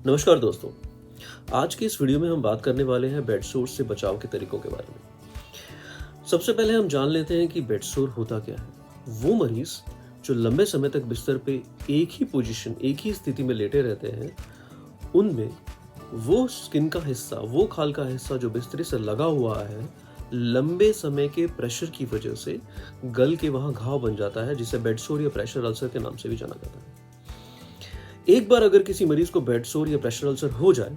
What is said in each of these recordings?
नमस्कार दोस्तों, आज के इस वीडियो में हम बात करने वाले हैं बेड सोर से बचाव के तरीकों के बारे में। सबसे पहले हम जान लेते हैं कि बेड सोर होता क्या है। वो मरीज जो लंबे समय तक बिस्तर पे एक ही पोजीशन, एक ही स्थिति में लेटे रहते हैं, उनमें वो स्किन का हिस्सा, वो खाल का हिस्सा जो बिस्तर से लगा हुआ है, लंबे समय के प्रेशर की वजह से गल के वहाँ घाव बन जाता है, जिसे बेड सोर या प्रेशर अल्सर के नाम से भी जाना जाता है। एक बार अगर किसी मरीज को बेड सोर या प्रेशर अल्सर हो जाए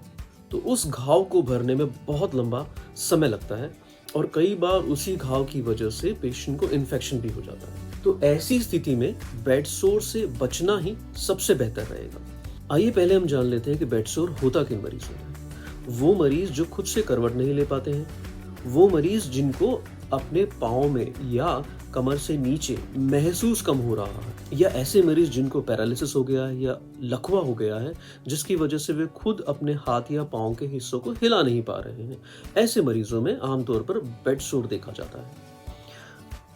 तो उस घाव को भरने में बहुत लंबा समय लगता है और कई बार उसी घाव की वजह से पेशेंट को इन्फेक्शन भी हो जाता है। तो ऐसी स्थिति में बेड सोर से बचना ही सबसे बेहतर रहेगा। आइए पहले हम जान लेते हैं कि बेड सोर होता किन मरीजों में। वो मरीज जो खुद से करवट नहीं ले पाते हैं, वो मरीज जिनको अपने पाँव में या कमर से नीचे महसूस कम हो रहा है, या ऐसे मरीज जिनको पैरालिसिस हो गया है या लकवा हो गया है जिसकी वजह से वे खुद अपने हाथ या पाँव के हिस्सों को हिला नहीं पा रहे हैं। ऐसे मरीजों में आमतौर पर बेड सोर देखा जाता है।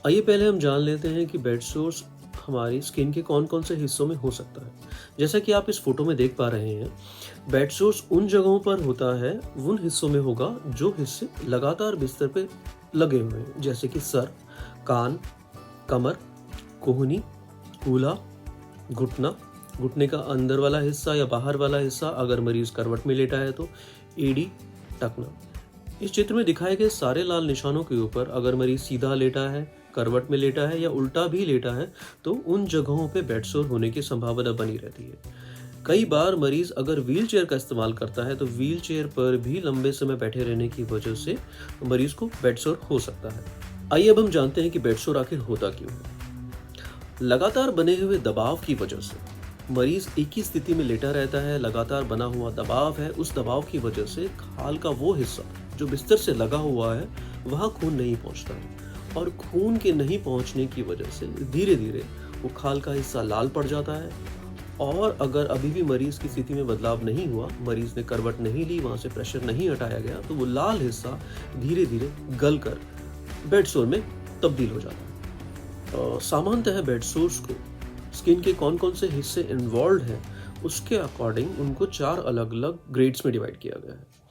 आइए पहले हम जान लेते हैं कि बेड सोर हमारी स्किन के कौन कौन से हिस्सों में हो सकता है। जैसा कि आप इस फोटो में देख पा रहे हैं, बेड सोर उन जगहों पर होता है, उन हिस्सों में होगा जो हिस्से लगातार बिस्तर पे लगे हुए हैं, जैसे कि सर, कान, कमर, कोहनी, कूल्हा, घुटना, घुटने का अंदर वाला हिस्सा या बाहर वाला हिस्सा अगर मरीज करवट में लेटा है तो, एड़ी, टखना। इस चित्र में दिखाए गए सारे लाल निशानों के ऊपर अगर मरीज सीधा लेटा है, करवट में लेटा है या उल्टा भी लेटा है तो उन जगहों पे बेड सोर होने की संभावना बनी रहती है। कई बार मरीज अगर व्हील चेयर का इस्तेमाल करता है तो व्हील चेयर पर भी लंबे समय बैठे रहने की वजह से मरीज को बेड सोर हो सकता है। आइए अब हम जानते हैं कि बेड सोर आखिर होता क्यों है। लगातार बने हुए दबाव की वजह से मरीज एक ही स्थिति में लेटा रहता है। लगातार बना हुआ दबाव है, उस दबाव की वजह से खाल का वो हिस्सा जो बिस्तर से लगा हुआ है वहाँ खून नहीं पहुँचता है, और खून के नहीं पहुँचने की वजह से धीरे धीरे वो खाल का हिस्सा लाल पड़ जाता है। और अगर अभी भी मरीज की स्थिति में बदलाव नहीं हुआ, मरीज ने करवट नहीं ली, वहाँ से प्रेशर नहीं हटाया गया, तो वो लाल हिस्सा धीरे धीरे गल कर बेड सोर में तब्दील हो जाता है। सामान्यतः बेड सोर्स को स्किन के कौन कौन से हिस्से इन्वॉल्व हैं उसके अकॉर्डिंग उनको 4 अलग अलग ग्रेड्स में डिवाइड किया गया है।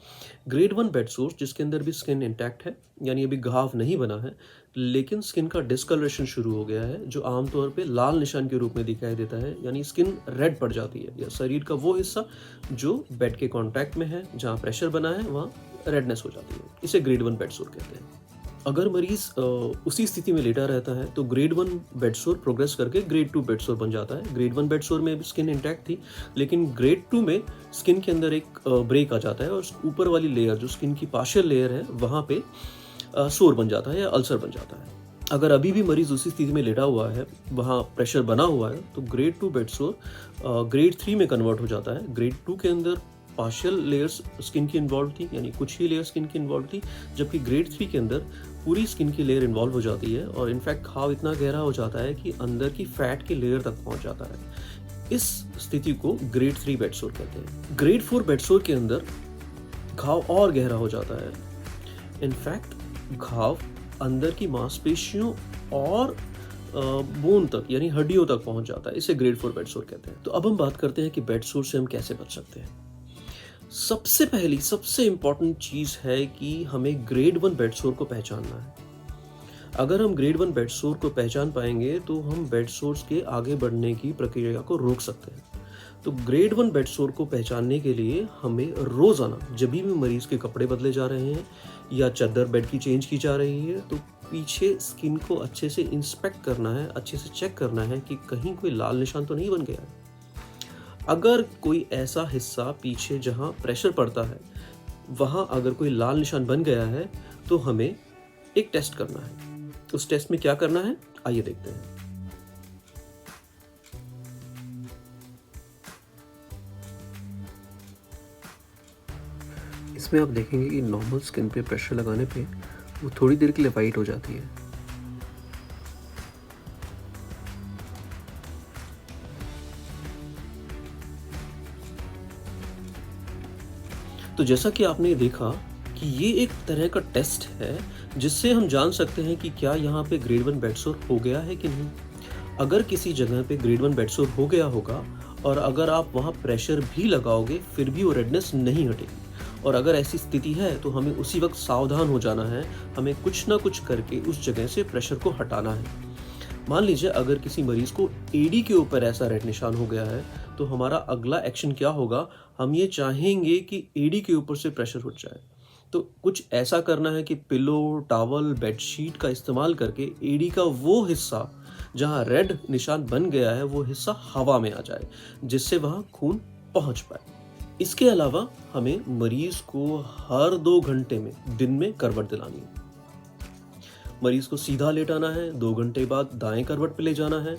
ग्रेड 1 बेड सोर्स जिसके अंदर भी स्किन इंटैक्ट है, यानी अभी घाव नहीं बना है लेकिन स्किन का डिस्कलरेशन शुरू हो गया है, जो आमतौर पे लाल निशान के रूप में दिखाई देता है, यानी स्किन रेड पड़ जाती है, या शरीर का वो हिस्सा जो बेड के कांटेक्ट में है, जहाँ प्रेशर बना है वहाँ रेडनेस हो जाती है। इसे ग्रेड 1 बेड सोर कहते हैं। अगर मरीज उसी स्थिति में लेटा रहता है तो ग्रेड 1 बेड सोर प्रोग्रेस करके ग्रेड 2 बेड सोर बन जाता है। ग्रेड 1 बेड सोर में स्किन इंटैक्ट थी, लेकिन ग्रेड 2 में स्किन के अंदर एक ब्रेक आ जाता है और ऊपर वाली लेयर जो स्किन की पार्शियल लेयर है वहाँ पे सोर बन जाता है या अल्सर बन जाता है। अगर अभी भी मरीज उसी स्थिति में लेटा हुआ है, वहाँ प्रेशर बना हुआ है, तो ग्रेड 2 बेड सोर ग्रेड 3 में कन्वर्ट हो जाता है। ग्रेड 2 के अंदर पार्शियल लेयर्स स्किन की इन्वॉल्व थी, यानी कुछ ही लेयर स्किन की इन्वॉल्व थी, जबकि ग्रेड 3 के अंदर पूरी स्किन की लेयर इन्वॉल्व हो जाती है और इनफैक्ट घाव इतना गहरा हो जाता है कि अंदर की फैट की लेयर तक पहुंच जाता है। इस स्थिति को ग्रेड 3 बेड सोर कहते हैं। ग्रेड 4 बेड सोर के अंदर घाव और गहरा हो जाता है। इनफैक्ट घाव अंदर की मांसपेशियों और बोन तक, यानी हड्डियों तक पहुंच जाता है। इसे ग्रेड 4 बेड सोर कहते हैं। तो अब हम बात करते हैं कि बेड सोर से हम कैसे बच सकते हैं। सबसे पहली, सबसे इंपॉर्टेंट चीज है कि हमें ग्रेड 1 बेड सोर को पहचानना है। अगर हम ग्रेड 1 बेड सोर को पहचान पाएंगे तो हम बेड सोर्स के आगे बढ़ने की प्रक्रिया को रोक सकते हैं। तो ग्रेड 1 बेड सोर को पहचानने के लिए हमें रोजाना, जब भी मरीज के कपड़े बदले जा रहे हैं या चादर बेड की चेंज की जा रही है, तो पीछे स्किन को अच्छे से इंस्पेक्ट करना है, अच्छे से चेक करना है कि कहीं कोई लाल निशान तो नहीं बन गया है। अगर कोई ऐसा हिस्सा पीछे जहां प्रेशर पड़ता है वहां अगर कोई लाल निशान बन गया है तो हमें एक टेस्ट करना है। उस टेस्ट में क्या करना है, आइए देखते हैं। इसमें आप देखेंगे कि नॉर्मल स्किन पे प्रेशर लगाने पे वो थोड़ी देर के लिए वाइट हो जाती है। तो जैसा कि आपने देखा कि ये एक तरह का टेस्ट है जिससे हम जान सकते हैं कि क्या यहाँ पे ग्रेड 1 बेड सोर हो गया है कि नहीं। अगर किसी जगह पे ग्रेड 1 बेड सोर हो गया होगा और अगर आप वहाँ प्रेशर भी लगाओगे फिर भी वो रेडनेस नहीं हटेगी। और अगर ऐसी स्थिति है तो हमें उसी वक्त सावधान हो जाना है, हमें कुछ ना कुछ करके उस जगह से प्रेशर को हटाना है। मान लीजिए अगर किसी मरीज को एडी के ऊपर ऐसा रेड निशान हो गया है तो हमारा अगला एक्शन क्या होगा, हम ये चाहेंगे कि एडी के ऊपर से प्रेशर उठ जाए। तो कुछ ऐसा करना है कि पिलो, टॉवल, बेडशीट का इस्तेमाल करके एडी का वो हिस्सा जहाँ रेड निशान बन गया है वो हिस्सा हवा में आ जाए, जिससे वहाँ खून पहुँच पाए। इसके अलावा हमें मरीज को हर 2 घंटे में दिन में करवट दिलानी है। मरीज को सीधा लेटाना है, 2 घंटे बाद दाएं करवट पे ले जाना है,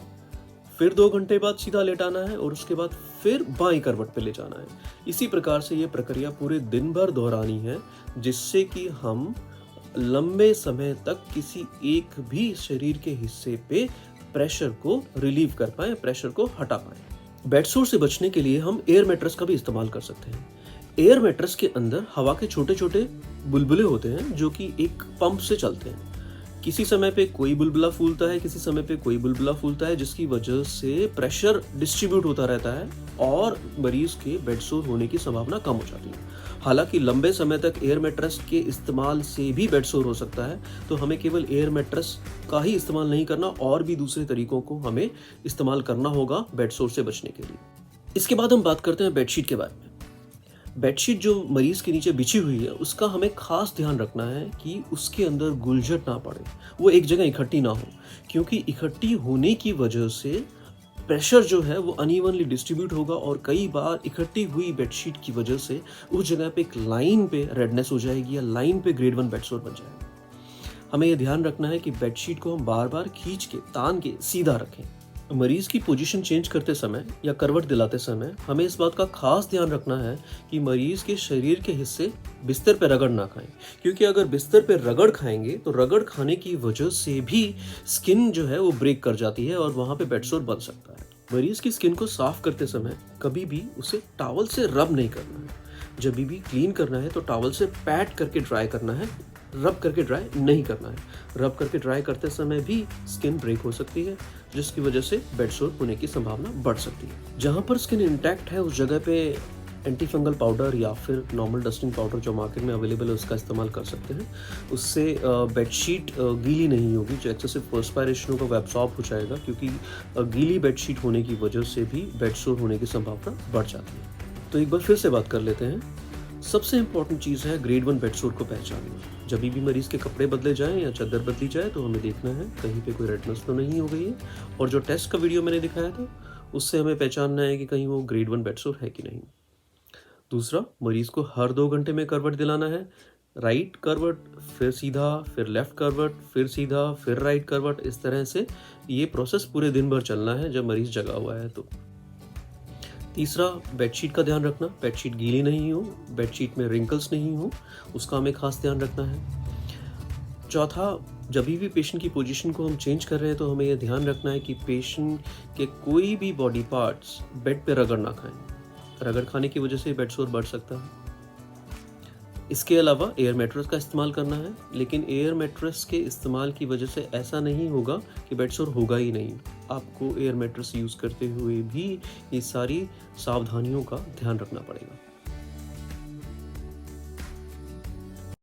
फिर 2 घंटे बाद सीधा लेटाना है और उसके बाद फिर बाएं करवट पे ले जाना है। इसी प्रकार से ये प्रक्रिया पूरे दिन भर दोहरानी है, जिससे कि हम लंबे समय तक किसी एक भी शरीर के हिस्से पे प्रेशर को रिलीव कर पाएं, प्रेशर को हटा पाएं। बेड सोर से बचने के लिए हम एयर मैट्रेस का भी इस्तेमाल कर सकते हैं। एयर मैट्रेस के अंदर हवा के छोटे छोटे बुलबुले होते हैं जो कि एक पंप से चलते हैं। किसी समय पे कोई बुलबुला फूलता है, किसी समय पे कोई बुलबुला फूलता है, जिसकी वजह से प्रेशर डिस्ट्रीब्यूट होता रहता है और मरीज के बेड सोर होने की संभावना कम हो जाती है। हालांकि लंबे समय तक एयर मैट्रेस के इस्तेमाल से भी बेड सोर हो सकता है, तो हमें केवल एयर मैट्रेस का ही इस्तेमाल नहीं करना, और भी दूसरे तरीकों को हमें इस्तेमाल करना होगा बेड सोर से बचने के लिए। इसके बाद हम बात करते हैं बेडशीट के बारे में। बेडशीट जो मरीज के नीचे बिछी हुई है उसका हमें खास ध्यान रखना है कि उसके अंदर गुलझट ना पड़े, वो एक जगह इकट्ठी ना हो, क्योंकि इकट्ठी होने की वजह से प्रेशर जो है वो अनइवनली डिस्ट्रीब्यूट होगा और कई बार इकट्ठी हुई बेडशीट की वजह से उस जगह पे एक लाइन पे रेडनेस हो जाएगी या लाइन पे ग्रेड 1 बेड सोर बन जाएगा। हमें ये ध्यान रखना है कि बेडशीट को हम बार बार खींच के, तान के सीधा रखें। मरीज की पोजीशन चेंज करते समय या करवट दिलाते समय हमें इस बात का खास ध्यान रखना है कि मरीज के शरीर के हिस्से बिस्तर पर रगड़ ना खाएं, क्योंकि अगर बिस्तर पर रगड़ खाएंगे तो रगड़ खाने की वजह से भी स्किन जो है वो ब्रेक कर जाती है और वहां पे बेड सोर बन सकता है। मरीज की स्किन को साफ करते समय कभी भी उसे टॉवल से रब नहीं करना है। जब भी क्लीन करना है तो टॉवल से पैट करके ड्राई करना है, रब करके ड्राई नहीं करना है। रब करके ड्राई करते समय भी स्किन ब्रेक हो सकती है, जिसकी वजह से बेड सोर होने की संभावना बढ़ सकती है। जहाँ पर स्किन इंटैक्ट है उस जगह पे एंटी फंगल पाउडर या फिर नॉर्मल डस्टिंग पाउडर जो मार्केट में अवेलेबल है उसका इस्तेमाल कर सकते हैं। उससे बेडशीट गीली नहीं होगी, जो एक्सेसिव पर्सपायरेशन होगा वो एब्सॉर्ब हो जाएगा, क्योंकि गीली बेडशीट होने की वजह से भी बेड सोर होने की संभावना बढ़ जाती है। तो एक बार फिर से बात कर लेते हैं। सबसे इम्पॉर्टेंट चीज़ है ग्रेड 1 बेड सोर को पहचानना। जब भी मरीज के कपड़े बदले जाएं या चादर बदली जाए तो हमें देखना है कहीं पे कोई रेडनेस तो नहीं हो गई है, और जो टेस्ट का वीडियो मैंने दिखाया था उससे हमें पहचानना है कि कहीं वो ग्रेड 1 बेड सोर है कि नहीं। दूसरा, मरीज को हर 2 घंटे में करवट दिलाना है। राइट करवट, फिर सीधा, फिर लेफ्ट करवट, फिर सीधा, फिर राइट करवट। इस तरह से ये प्रोसेस पूरे दिन भर चलना है जब मरीज जगा हुआ है तो। तीसरा, बेडशीट का ध्यान रखना, बेडशीट गीली नहीं हो, बेडशीट में रिंकल्स नहीं हो, उसका हमें खास ध्यान रखना है। चौथा, जब भी पेशेंट की पोजीशन को हम चेंज कर रहे हैं तो हमें यह ध्यान रखना है कि पेशेंट के कोई भी बॉडी पार्ट्स बेड पे रगड़ ना खाएं। रगड़ खाने की वजह से बेड सोर बढ़ सकता है। इसके अलावा एयर मैट्रेस का इस्तेमाल करना है, लेकिन एयर मैट्रेस के इस्तेमाल की वजह से ऐसा नहीं होगा कि बेड सोर होगा ही नहीं। आपको एयर मैट्रेस यूज़ करते हुए भी ये सारी सावधानियों का ध्यान रखना पड़ेगा।